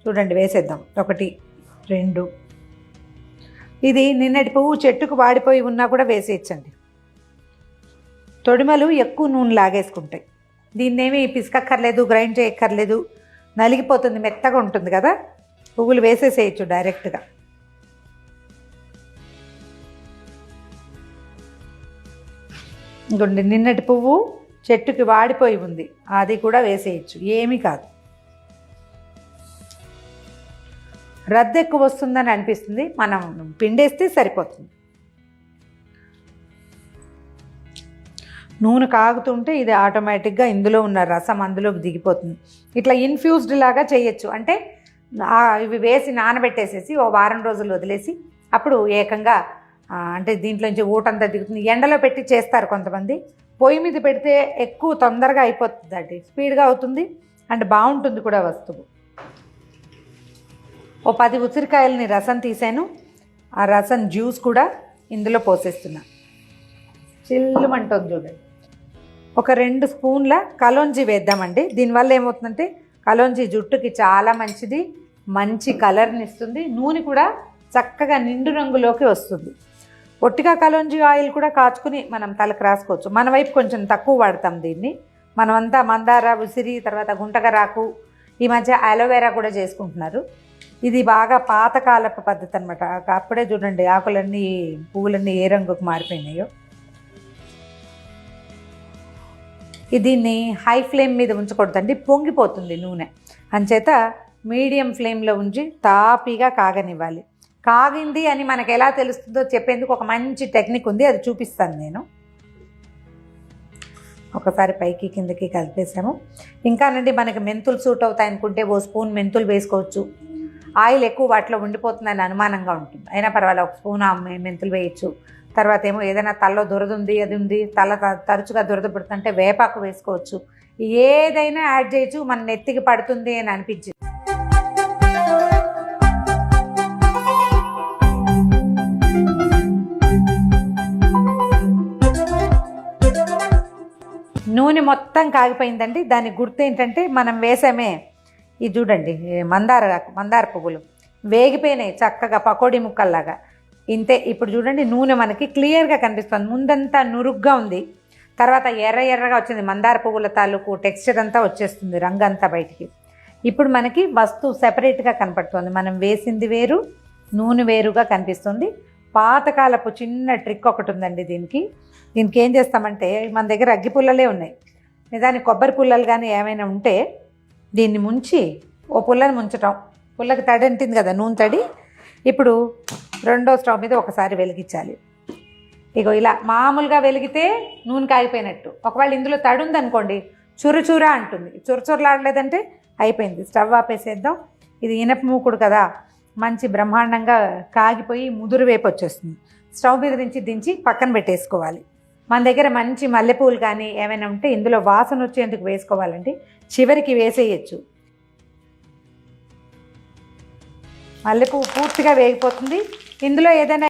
చూడండి వేసేద్దాం. 1 2. ఇది నిన్నటి పువ్వు చెట్టుకు వాడిపోయి ఉన్నా కూడా వేసేయచ్చండి. తొడిమలు ఎక్కువ నూనె లాగేసుకుంటాయి. దీన్నేమి పిసకక్కర్లేదు, గ్రైండ్ చేయక్కర్లేదు, నలిగిపోతుంది, మెత్తగా ఉంటుంది కదా. పువ్వులు వేసేసేయచ్చు డైరెక్ట్గా. ఇంకోండి నిన్నటి పువ్వు చెట్టుకి వాడిపోయి ఉంది, అది కూడా వేసేయచ్చు, ఏమీ కాదు. రద్దు ఎక్కువ వస్తుందని అనిపిస్తుంది, మనం పిండేస్తే సరిపోతుంది. నూనె కాగుతుంటే ఇది ఆటోమేటిక్గా ఇందులో ఉన్న రసం అందులోకి దిగిపోతుంది. ఇట్లా ఇన్ఫ్యూజ్డ్ లాగా చేయొచ్చు. అంటే ఇవి వేసి నానబెట్టేసేసి ఓ వారం రోజులు వదిలేసి అప్పుడు ఏకంగా అంటే దీంట్లోంచి ఊటంతా దిగుతుంది. ఎండలో పెట్టి చేస్తారు కొంతమంది. పొయ్యి మీద పెడితే ఎక్కువ తొందరగా అయిపోతుంది అండి, స్పీడ్గా అవుతుంది అండ్ బాగుంటుంది కూడా వస్తువు. ఓ 10 ఉసిరికాయలని రసం తీసాను. ఆ రసం జ్యూస్ కూడా ఇందులో పోసేస్తున్నా. చిల్లుమంటుంది చూడండి. ఒక 2 స్పూన్ల కలోంజీ వేద్దామండి. దీనివల్ల ఏమవుతుందంటే కలోంజీ జుట్టుకి చాలా మంచిది, మంచి కలర్ని ఇస్తుంది. నూనె కూడా చక్కగా నిండు రంగులోకి వస్తుంది. ఒట్టిగా కలోంజీ ఆయిల్ కూడా కాచుకుని మనం తలకు రాసుకోవచ్చు. మన వైపు కొంచెం తక్కువ వాడతాం దీన్ని. మనమంతా మందార, ఉసిరి, తర్వాత గుంటకరాకు, ఈ మధ్య అలోవెరా కూడా చేసుకుంటున్నారు. ఇది బాగా పాతకాలపు పద్ధతి అనమాట. అప్పుడే చూడండి ఆకులన్నీ, పువ్వులన్నీ ఏ రంగుకు మారిపోయినాయో. దీన్ని హై ఫ్లేమ్ మీద ఉంచకూడదండి, పొంగిపోతుంది నూనె. అంచేత మీడియం ఫ్లేమ్లో ఉంచి తాపీగా కాగనివ్వాలి. కాగింది అని మనకు ఎలా తెలుస్తుందో చెప్పేందుకు ఒక మంచి టెక్నిక్ ఉంది, అది చూపిస్తాను నేను. ఒకసారి పైకి కిందకి కలిపేసాము. ఇంకానండి మనకి మెంతులు సూట్ అవుతాయి అనుకుంటే ఓ స్పూన్ మెంతులు వేసుకోవచ్చు. ఆయిల్ ఎక్కువ వాటిలో ఉండిపోతుందని అనుమానంగా ఉంటుంది, అయినా పర్వాలేదు, 1 స్పూన్ మెంతులు వేయచ్చు. తర్వాత ఏమో ఏదైనా తలలో దురద ఉంది, అది ఉంది, తల తరచుగా దురద పడుతుంటే వేపాకు వేసుకోవచ్చు. ఏదైనా యాడ్ చేయొచ్చు, మన నెత్తికి పడుతుంది అని అనిపించింది. నూనె మొత్తం కాగిపోయిందండి. దానికి గుర్తు ఏంటంటే మనం వేసామే, ఇది చూడండి మందార పువ్వులు వేగిపోయినాయి చక్కగా పకోడీ ముక్కల్లాగా. ఇంతే. ఇప్పుడు చూడండి నూనె మనకి క్లియర్గా కనిపిస్తుంది. ముందంతా నురుగ్గా ఉంది, తర్వాత ఎర్రగా వచ్చింది. మందార పువ్వుల తాలూకు టెక్స్చర్ అంతా వచ్చేస్తుంది, రంగు అంతా బయటికి. ఇప్పుడు మనకి వస్తువు సెపరేట్గా కనపడుతుంది. మనం వేసింది వేరు, నూనె వేరుగా కనిపిస్తుంది. పాతకాలపు చిన్న ట్రిక్ ఒకటి ఉందండి దీనికి ఏం చేస్తామంటే, మన దగ్గర అగ్గి పుల్లలే ఉన్నాయి, నిజానికి కొబ్బరి పుల్లలు కానీ ఏమైనా ఉంటే దీన్ని ముంచి, ఓ పుల్లని ముంచటం, పుల్లకి తడి అంటుంది కదా, నూనె తడి. ఇప్పుడు 2వ స్టవ్ మీద ఒకసారి వెలిగించాలి. ఇగో ఇలా మామూలుగా వెలిగితే నూనె కాగిపోయినట్టు. ఒకవేళ ఇందులో తడి ఉందనుకోండి, చురుచురా అంటుంది. చురచురలాడలేదంటే అయిపోయింది. స్టవ్ ఆపేసేద్దాం. ఇది ఇనప మూకుడు కదా, మంచి బ్రహ్మాండంగా కాగిపోయి ముదురు వేపు వచ్చేస్తుంది. స్టవ్ మీద నుంచి దించి పక్కన పెట్టేసుకోవాలి. మన దగ్గర మంచి మల్లెపూలు కానీ ఏమైనా ఉంటే ఇందులో వాసన వచ్చేందుకు వేసుకోవాలండి. చివరికి వేసేయచ్చు. మల్లెపువ్వు పూర్తిగా వేగిపోతుంది. ఇందులో ఏదైనా